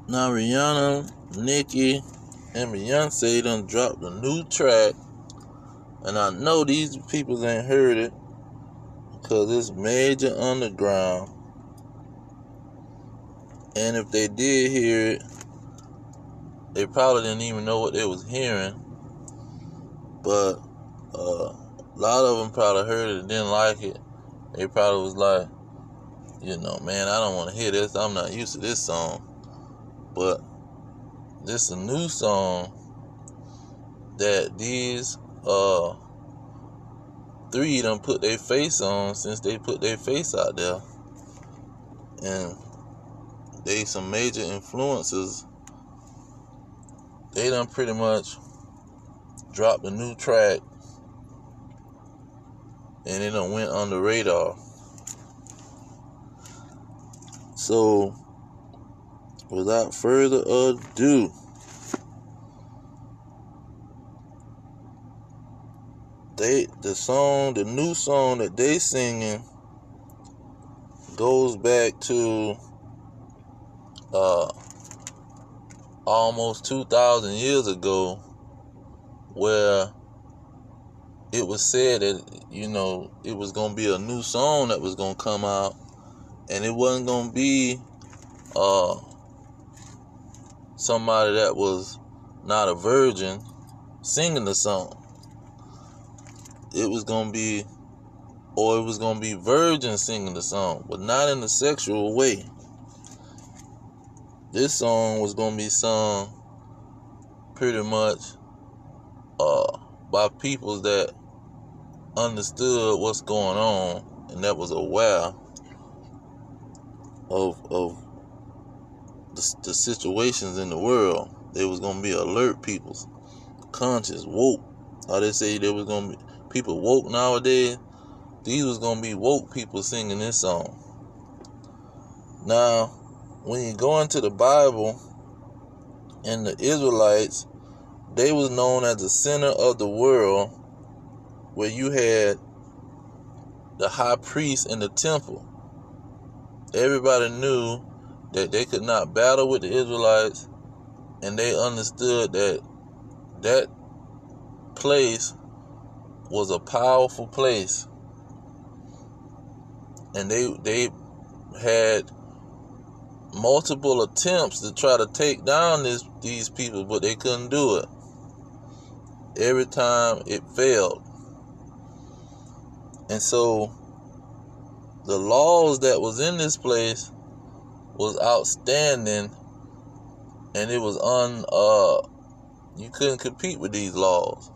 Now Rihanna, Nikki, and Beyonce done dropped a new track, and I know these people ain't heard it because it's major underground. And if they did hear it, they probably didn't even know what they was hearing. But a lot of them probably heard it and didn't like it. They probably was like, man, I don't want to hear this. I'm not used to this song. But this is a new song that these three done put their face on since they put their face out there. And they some major influencers. They done pretty much dropped a new track, and it done went on the radar. So, without further ado, the new song that they singing goes back to almost 2,000 years ago, where it was said that, it was going to be a new song that was going to come out, and it wasn't going to be somebody that was not a virgin singing the song. It was going to be virgins singing the song, but not in a sexual way. This song was going to be sung pretty much by people that understood what's going on and that was aware of the situations in the world. They was going to be alert people, conscious, woke. How they say there was going to be people woke nowadays. These was going to be woke people singing this song. Now, when you go into the Bible, and the Israelites, they was known as the center of the world, where you had the high priest in the temple. Everybody knew that they could not battle with the Israelites, and they understood that that place was a powerful place. And they had multiple attempts to try to take down these people, but they couldn't do it. Every time it failed. And so the laws that was in this place was outstanding, and it was you couldn't compete with these laws.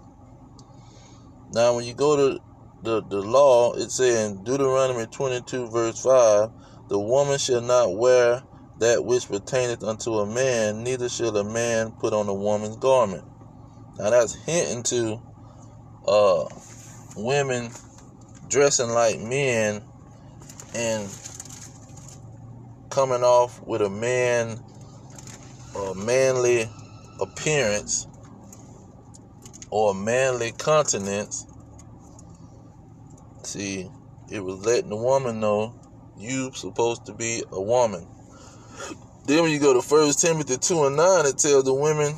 Now when you go to the law, it says in Deuteronomy 22 verse 5, the woman shall not wear that which pertaineth unto a man, neither shall a man put on a woman's garment. Now that's hinting to women dressing like men and coming off with a manly appearance or manly countenance. See, it was letting the woman know you supposed to be a woman. Then when you go to 1 Timothy 2:9, it tells the women,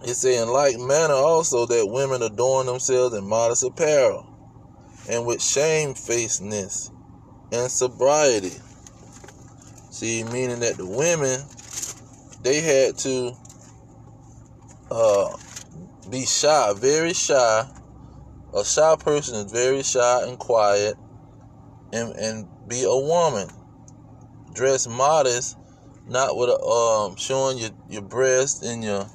it says, in like manner also that women adorn themselves in modest apparel, and with shamefacedness and sobriety. See, meaning that the women, they had to be shy, very shy. A shy person is very shy and quiet, and be a woman. Dress modest, not with showing your breasts and your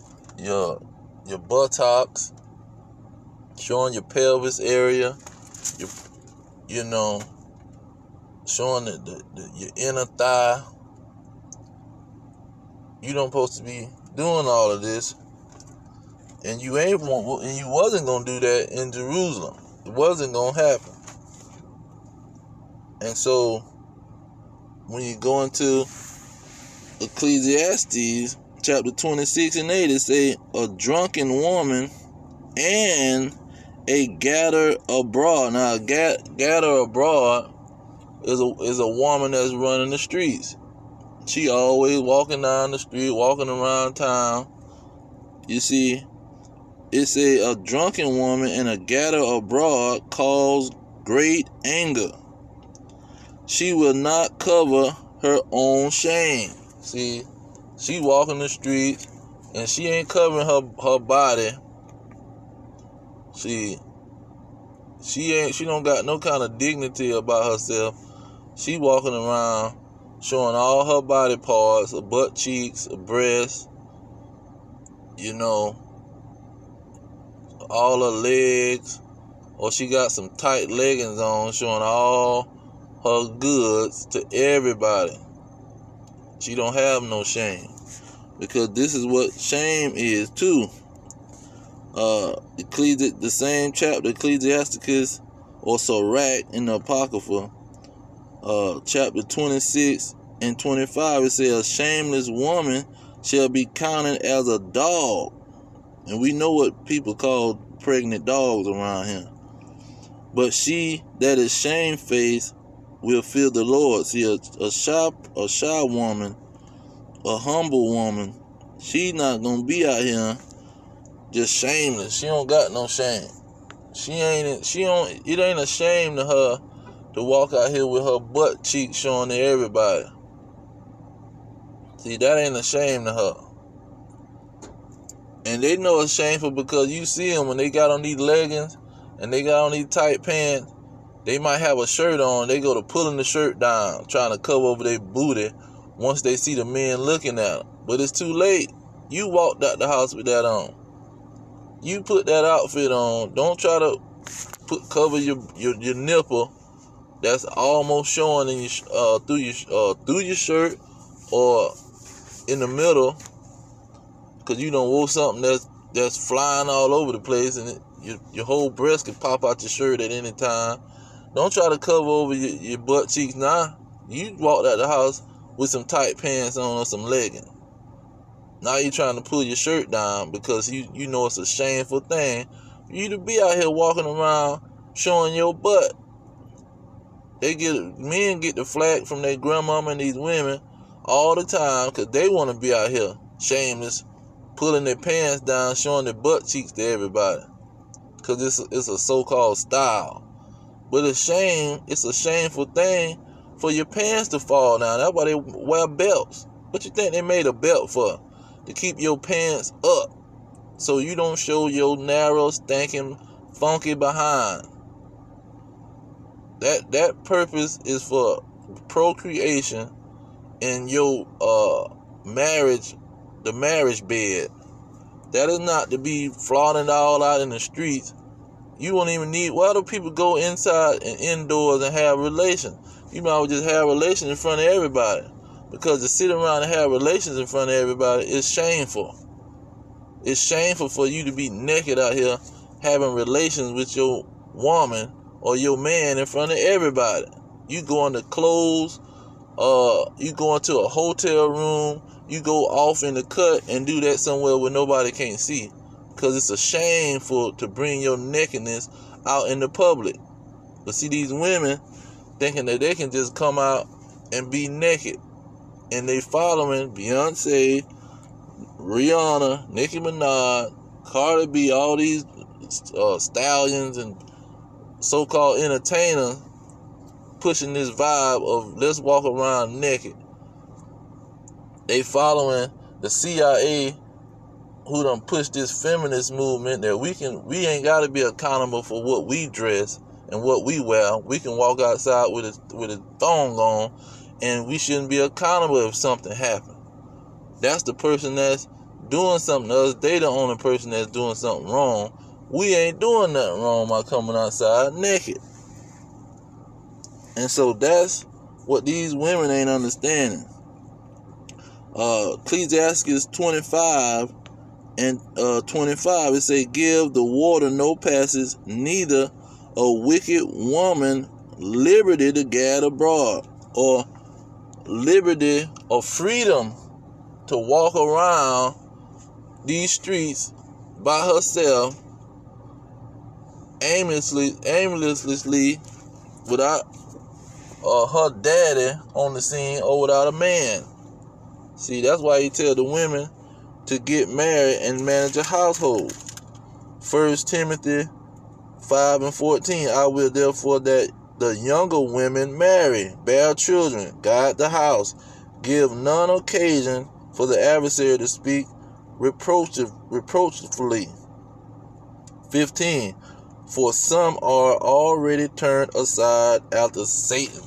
buttocks, showing your pelvis area, showing your inner thigh. You don't supposed to be doing all of this, and you wasn't gonna do that in Jerusalem. It wasn't gonna happen. And so when you go into Ecclesiastes chapter 26 and 8, it say a drunken woman and a gatherer abroad. Now, a gatherer abroad is a woman that's running the streets. She always walking down the street, walking around town. You see, it say a drunken woman in a gatter abroad cause great anger. She will not cover her own shame. See, she walking the street and she ain't covering her body. She don't got no kind of dignity about herself. She walking around showing all her body parts, her butt cheeks, her breasts, all her legs, or she got some tight leggings on showing all her goods to everybody. She don't have no shame, because this is what shame is too. The same chapter, Ecclesiasticus or Sirach in the Apocrypha, chapter 26 and 25, it says, a shameless woman shall be counted as a dog. And we know what people call pregnant dogs around here. But she that is shamefaced will fear the Lord. See, a shy woman, a humble woman, she not gonna be out here just shameless. She don't got no shame. It ain't a shame to her to walk out here with her butt cheeks showing to everybody. See, that ain't a shame to her. And they know it's shameful because you see them when they got on these leggings and they got on these tight pants. They might have a shirt on. They go to pulling the shirt down, trying to cover over their booty once they see the men looking at them. But it's too late. You walked out the house with that on. You put that outfit on. Don't try to cover your nipple that's almost showing in your through your shirt or in the middle, because you don't wore something that's flying all over the place, and your whole breast can pop out your shirt at any time. Don't try to cover over your butt cheeks now. You walked out the house with some tight pants on or some leggings. Now you're trying to pull your shirt down because you know it's a shameful thing for you to be out here walking around showing your butt. Men get the flack from their grandmama and these women all the time because they want to be out here shameless, pulling their pants down, showing their butt cheeks to everybody, because it's a so-called style. But it's a shameful thing for your pants to fall down. That's why they wear belts. What you think they made a belt for? To keep your pants up so you don't show your narrow, stinking, funky behind. That purpose is for procreation in your marriage, the marriage bed. That is not to be flaunting all out in the streets. You won't even need. Why do people go inside and indoors and have relations? You might as well just have relations in front of everybody. Because to sit around and have relations in front of everybody is shameful. It's shameful for you to be naked out here having relations with your woman or your man in front of everybody. You go into clothes, you go into a hotel room, you go off in the cut and do that somewhere where nobody can't see. Because it's a shameful to bring your nakedness out in the public. But see, these women thinking that they can just come out and be naked. And they following Beyonce, Rihanna, Nikki, Cardi B, all these stallions and so-called entertainers pushing this vibe of let's walk around naked. They following the CIA, who done push this feminist movement that we ain't got to be accountable for what we dress and what we wear. We can walk outside with a thong on, and we shouldn't be accountable if something happened. That's the person that's doing something to us. They the only person that's doing something wrong. We ain't doing nothing wrong by coming outside naked. And so that's what these women ain't understanding. Ecclesiasticus 25 and 25, it say, give the water no passage, neither a wicked woman liberty to gad abroad, or liberty or freedom to walk around these streets by herself aimlessly without her daddy on the scene or without a man. See, that's why he tell the women to get married and manage a household. 1 Timothy 5:14. I will therefore that the younger women marry, bear children, guide the house, give none occasion for the adversary to speak reproachfully. 15. For some are already turned aside after Satan.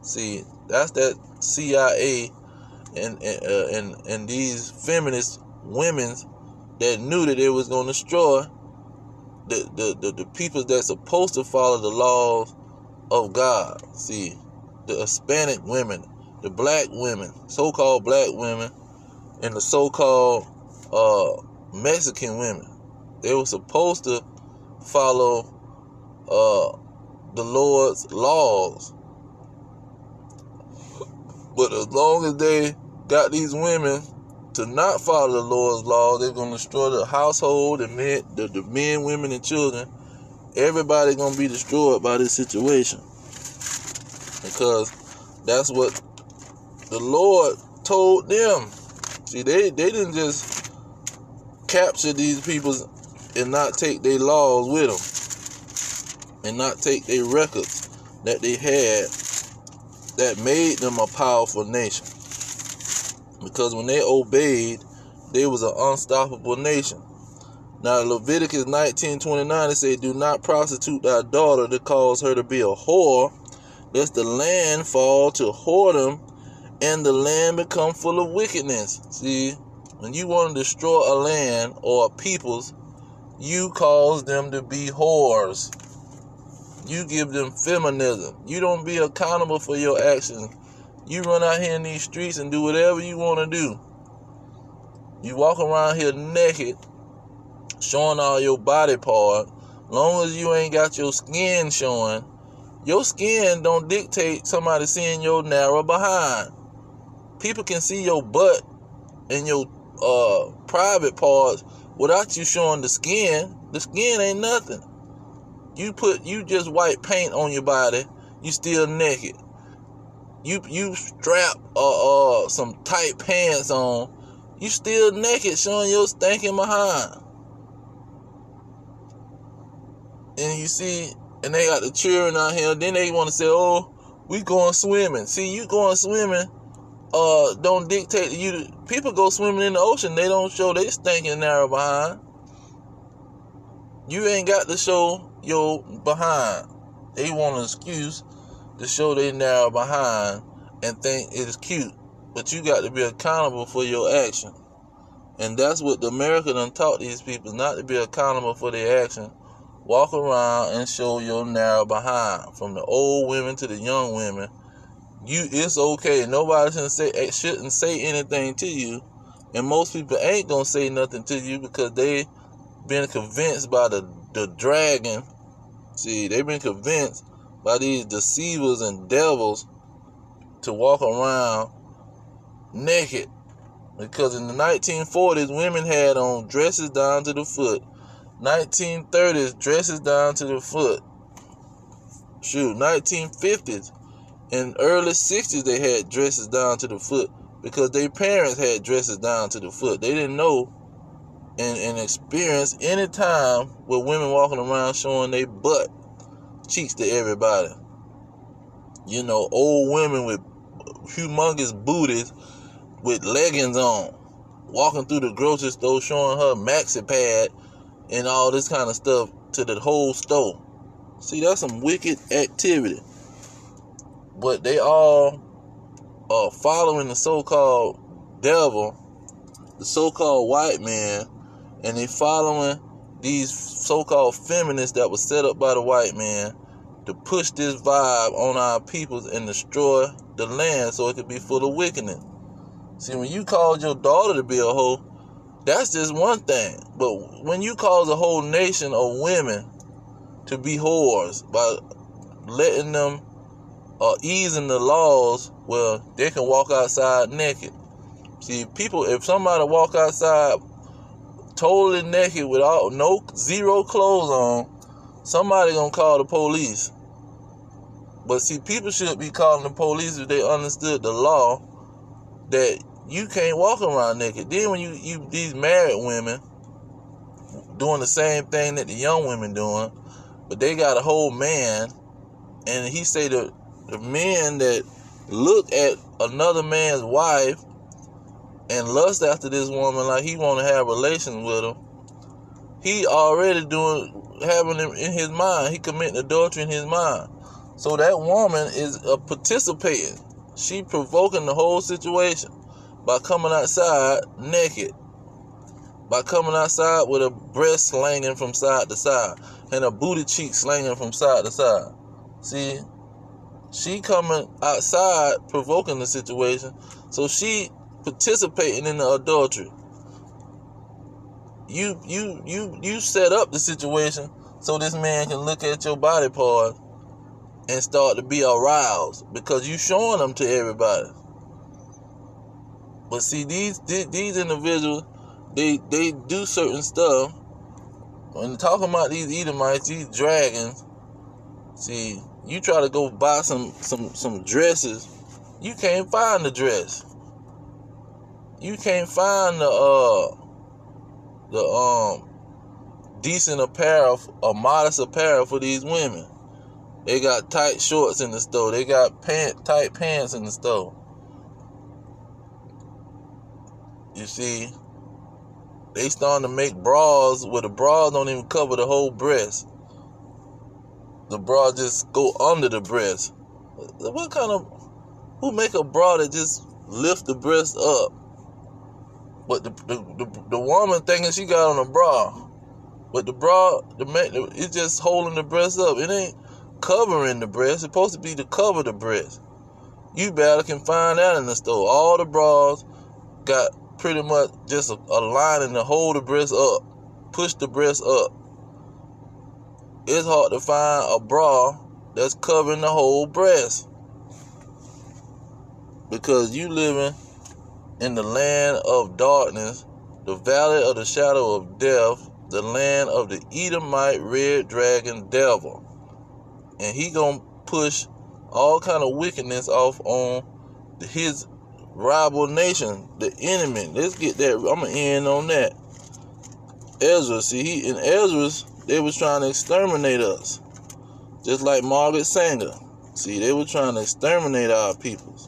See, that's that CIA and these feminist women that knew that it was going to destroy the people that's supposed to follow the laws of God. See, the Hispanic women, the black women, so-called black women, and the so-called Mexican women. They were supposed to follow the Lord's laws. But as long as they got these women to not follow the Lord's law, they're going to destroy the household, the men, women, and children. Everybody's going to be destroyed by this situation. Because that's what the Lord told them. See, they didn't just capture these people and not take their laws with them. And not take their records that they had that made them a powerful nation. Because when they obeyed, they was an unstoppable nation. Now Leviticus 19:29, it say, do not prostitute thy daughter to cause her to be a whore, lest the land fall to whoredom and the land become full of wickedness. See, when you want to destroy a land or a peoples, you cause them to be whores. You give them feminism. You don't be accountable for your actions. You run out here in these streets and do whatever you want to do. You walk around here naked, showing all your body part. Long as you ain't got your skin showing, your skin don't dictate somebody seeing your narrow behind. People can see your butt and your private parts without you showing the skin. The skin ain't nothing. You just white paint on your body, you still naked. You strap some tight pants on, you still naked, showing your stinking behind. And you see, and they got the children out here, then they want to say, oh, we going swimming. See, you going swimming don't dictate you. People go swimming in the ocean, they don't show they stinking narrow behind. You ain't got to show your behind. They want an excuse to show they narrow behind and think it is cute. But you got to be accountable for your action. And that's what the America done taught these people, not to be accountable for their action. Walk around and show your narrow behind. From the old women to the young women. It's okay. Nobody shouldn't say anything to you. And most people ain't gonna say nothing to you because they been convinced by the dragon. See, they've been convinced by these deceivers and devils to walk around naked. Because in the 1940s, women had on dresses down to the foot. 1930s, dresses down to the foot. 1950s and early 60s, they had dresses down to the foot because their parents had dresses down to the foot. They didn't know and experience any time with women walking around showing their butt cheeks to everybody. You know, old women with humongous booties with leggings on, walking through the grocery store showing her maxi pad and all this kind of stuff to the whole store. See, that's some wicked activity. But they all are following the so-called devil, the so-called white man, and they following these so-called feminists that was set up by the white man to push this vibe on our peoples and destroy the land so it could be full of wickedness. See, when you called your daughter to be a hoe, that's just one thing. But when you cause a whole nation of women to be whores by letting them easing the laws where they can walk outside naked. See, people, if somebody walk outside totally naked with zero clothes on, somebody gonna call the police. But see, people should be calling the police if they understood the law, that you can't walk around naked. Then when you these married women doing the same thing that the young women doing, but they got a whole man, and he say the men that look at another man's wife and lust after this woman like he want to have relations with her, he already having him in his mind. He committing adultery in his mind. So that woman is participating. She provoking the whole situation by coming outside naked, by coming outside with her breast slanging from side to side and her booty cheek slanging from side to side. See, she coming outside provoking the situation, so she participating in the adultery. You set up the situation so this man can look at your body part and start to be aroused because you showing them to everybody. But see, these individuals, they do certain stuff. When talking about these Edomites, these dragons, see, you try to go buy some dresses, you can't find the dress. You can't find the decent apparel or modest apparel for these women. They got tight shorts in the store. They got tight pants in the store. You see, they starting to make bras where the bras don't even cover the whole breast. The bra just go under the breast. What kind of, who make a bra that just lift the breast up? But the woman thinking she got on a bra, but the bra, it's just holding the breast up. It ain't covering the breast. It's supposed to be to cover the breast. You better can find that in the store. All the bras got pretty much just a lining to hold the breast up, push the breast up. It's hard to find a bra that's covering the whole breast because you living in the land of darkness, the valley of the shadow of death, the land of the Edomite red dragon devil. And he gonna push all kind of wickedness off on his rival nation, the enemy. Let's get that. I'm gonna end on that. Ezra, see, in Ezra's, they was trying to exterminate us, just like Margaret Sanger. See, they were trying to exterminate our peoples.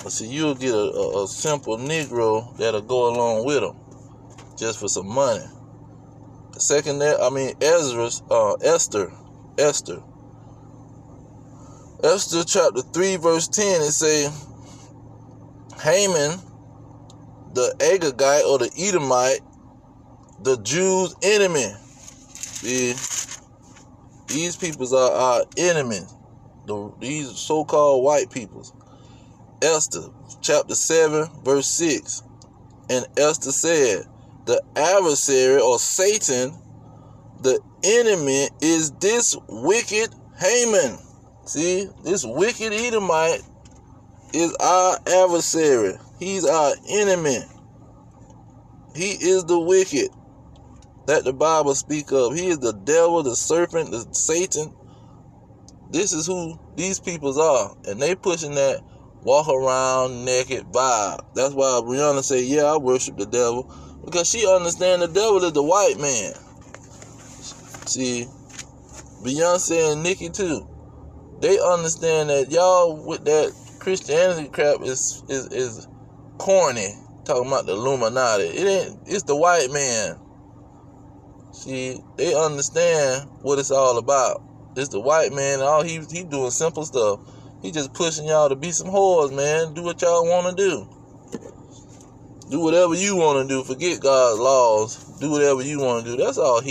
But see, you'll get a simple Negro that'll go along with them, just for some money. Esther chapter 3 verse 10, it say, Haman, the Agagite or the Edomite, the Jews' enemy. See, these peoples are our enemies. These so-called white peoples. Esther chapter 7 verse 6. And Esther said, the adversary or Satan, the enemy, is this wicked Haman. See, this wicked Edomite is our adversary. He's our enemy. He is the wicked that the Bible speak of. He is the devil, the serpent, the Satan. This is who these peoples are. And they pushing that walk around naked vibe. That's why Rihanna say, yeah, I worship the devil. Because she understands the devil is the white man. See, Beyonce and Nikki too. They understand that y'all with that Christianity crap is corny. Talking about the Illuminati. It's the white man. See, they understand what it's all about. It's the white man, and all he doing simple stuff. He just pushing y'all to be some whores, man. Do what y'all want to do. Do whatever you want to do. Forget God's laws. Do whatever you want to do. That's all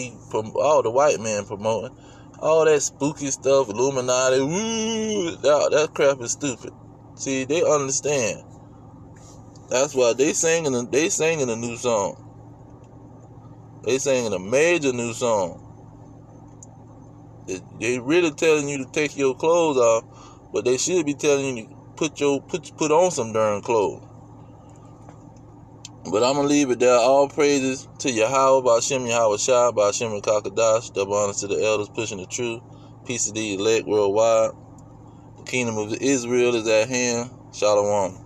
all the white man promoting. All that spooky stuff, Illuminati, woo, that crap is stupid. See, they understand. That's why they singing a new song. They singing a major new song. They really telling you to take your clothes off, but they should be telling you to put on some darn clothes. But I'm going to leave it there. All praises to Yahweh, Ba'ashem Yahweh Shai, Ba'ashem Kakadash. Double honor to the elders pushing the truth. Peace to the elect worldwide. The kingdom of Israel is at hand. Shalom.